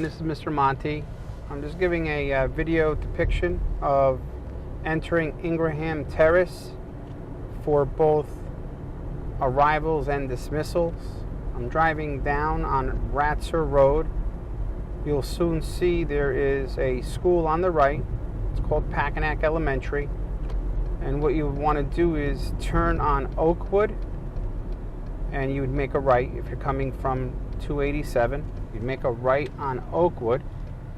this is Mr. Monte. I'm just giving a video depiction of entering Ingraham Terrace for both arrivals and dismissals. I'm driving down on Ratzer Road. You'll soon see there is a school on the right. It's called Packanack Elementary. And what you would want to do is turn on Oakwood, and you would make a right if you're coming from 287. You'd make a right on Oakwood,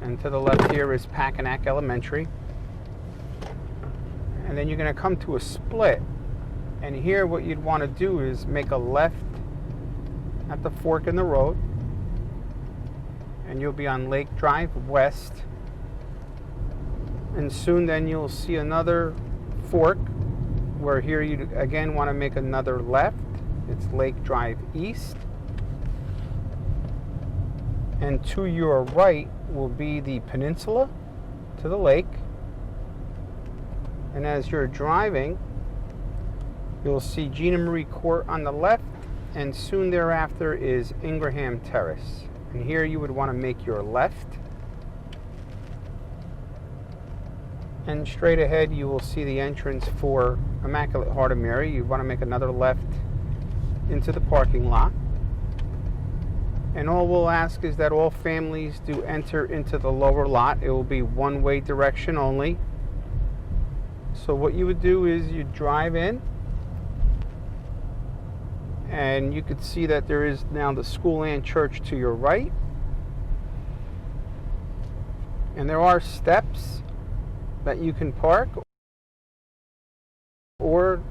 and to the left here is Packanack Elementary. And then you're going to come to a split, and here what you'd want to do is make a left at the fork in the road, and you'll be on Lake Drive West. And soon then you'll see another fork where here you again want to make another left. It's Lake Drive East. And to your right will be the peninsula to the lake. And as you're driving, you'll see Gina Marie Court on the left, and soon thereafter is Ingraham Terrace. And here you would want to make your left. And straight ahead you will see the entrance for Immaculate Heart of Mary. You want to make another left into the parking lot. And all we'll ask is that all families do enter into the lower lot. It will be one-way direction only. So what you would do is you drive in, and you could see that there is now the school and church to your right. And there are steps that you can park, or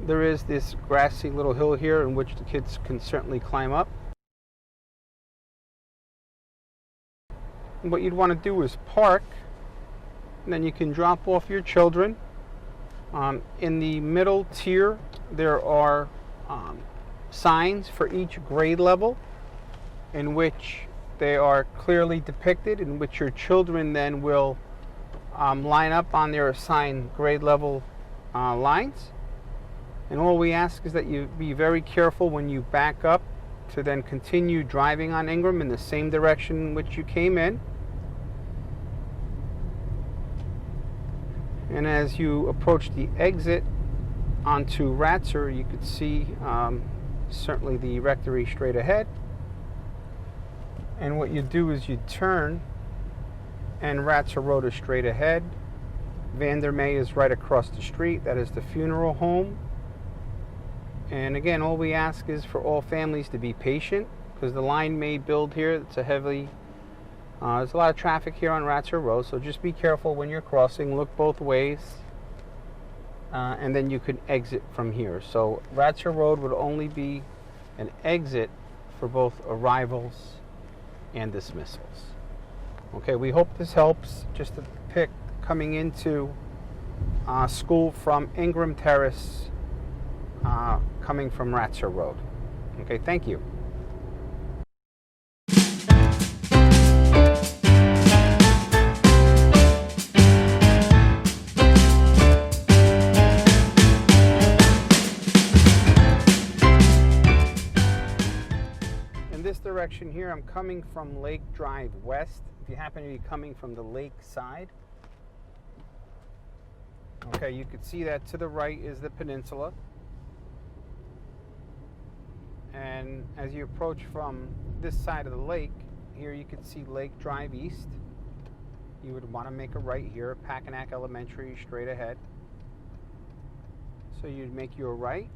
there is this grassy little hill here in which the kids can certainly climb up. And what you'd want to do is park, and then you can drop off your children. In the middle tier there are signs for each grade level in which they are clearly depicted, in which your children then will line up on their assigned grade level lines. And all we ask is that you be very careful when you back up to then continue driving on Ingram in the same direction in which you came in. And as you approach the exit onto Ratzer, you could see certainly the rectory straight ahead. And what you do is you turn, and Ratzer Road is straight ahead. Vandermeer is right across the street. That is the funeral home. And again, all we ask is for all families to be patient, because the line may build here. It's a heavily, there's a lot of traffic here on Ratzer Road, so just be careful when you're crossing. Look both ways, and then you can exit from here. So Ratzer Road would only be an exit for both arrivals and dismissals. Okay, we hope this helps just to pick coming into school from Ingraham Terrace, coming from Ratzer Road. Okay, thank you. In this direction here, I'm coming from Lake Drive West. If you happen to be coming from the lake side, okay, you could see that to the right is the peninsula. And as you approach from this side of the lake, here you can see Lake Drive East. You would want to make a right here, Packanack Elementary straight ahead. So you'd make your right.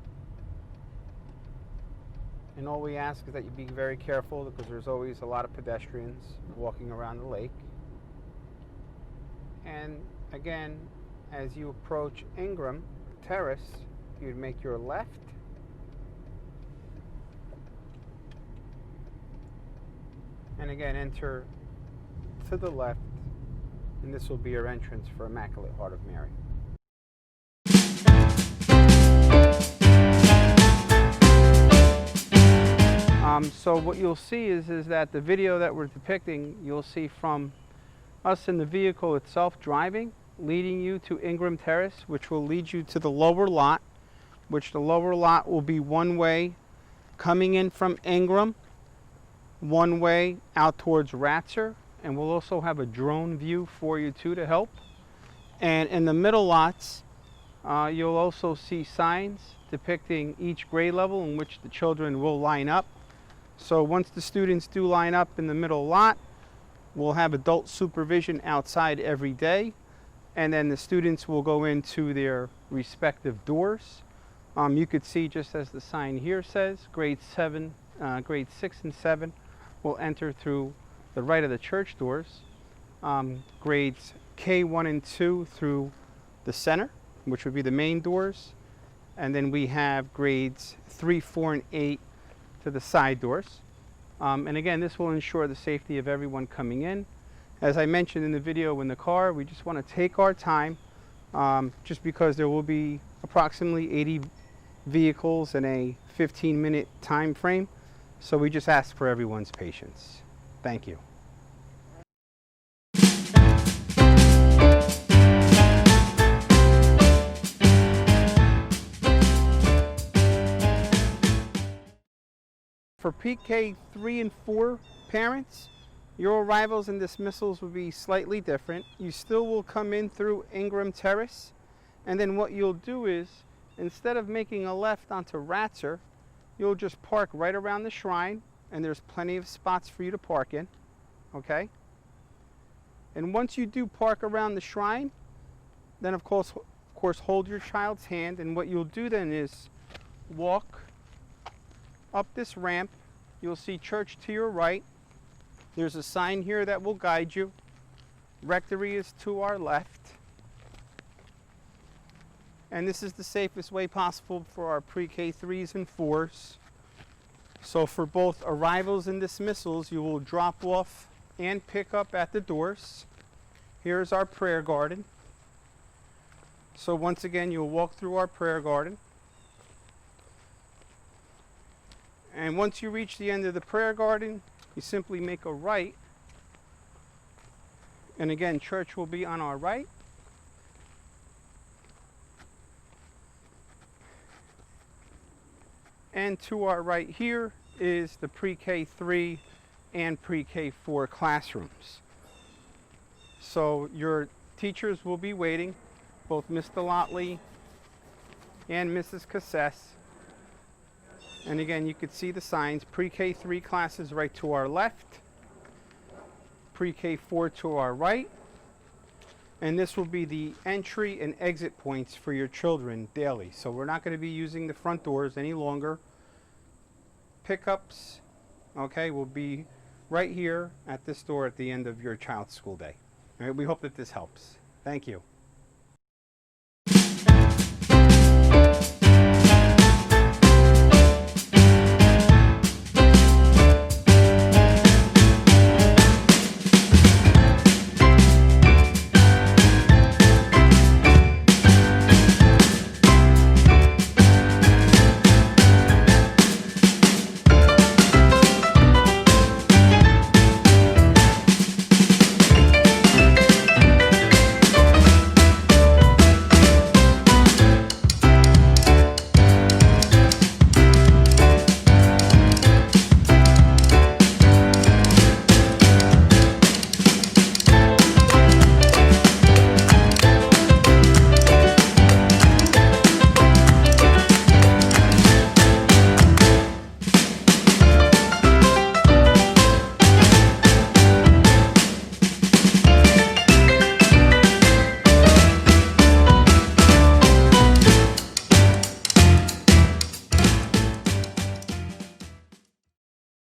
And all we ask is that you be very careful, because there's always a lot of pedestrians walking around the lake. And again, as you approach Ingraham Terrace, you'd make your left. And again, enter to the left, and this will be your entrance for Immaculate Heart of Mary. So what you'll see is that the video that we're depicting, you'll see from us in the vehicle itself driving, leading you to Ingraham Terrace, which will lead you to the lower lot, which the lower lot will be one way coming in from Ingraham one way out towards Ratzer, and we'll also have a drone view for you too to help. And in the middle lots, you'll also see signs depicting each grade level in which the children will line up. So once the students do line up in the middle lot, we'll have adult supervision outside every day, and then the students will go into their respective doors. You could see, just as the sign here says, grade 6 and 7 will enter through the right of the church doors. Grades K1 and 2 through the center, which would be the main doors. And then we have grades 3, 4, and 8 to the side doors. And again, this will ensure the safety of everyone coming in. As I mentioned in the video in the car, we just want to take our time, just because there will be approximately 80 vehicles in a 15-minute time frame. So we just ask for everyone's patience. Thank you. For pre-K 3 and 4 parents, your arrivals and dismissals will be slightly different. You still will come in through Ingram Terrace, and then what you'll do is, instead of making a left onto Ratzer, you'll just park right around the shrine, and there's plenty of spots for you to park in, okay? And once you do park around the shrine, then of course hold your child's hand, and what you'll do then is walk up this ramp. You'll see church to your right. There's a sign here that will guide you. Rectory is to our left. And this is the safest way possible for our pre-K 3s and 4s. So for both arrivals and dismissals, you will drop off and pick up at the doors. Here's our prayer garden. So once again, you'll walk through our prayer garden. And once you reach the end of the prayer garden, you simply make a right. And again, church will be on our right. And to our right here is the pre-K 3 and pre-K 4 classrooms. So your teachers will be waiting, both Mr. Lotley and Mrs. Cassess. And again, you could see the signs. Pre-K 3 classes right to our left, pre-K 4 to our right. And this will be the entry and exit points for your children daily. So we're not going to be using the front doors any longer. Pickups, okay, will be right here at this door at the end of your child's school day. All right, we hope that this helps. Thank you.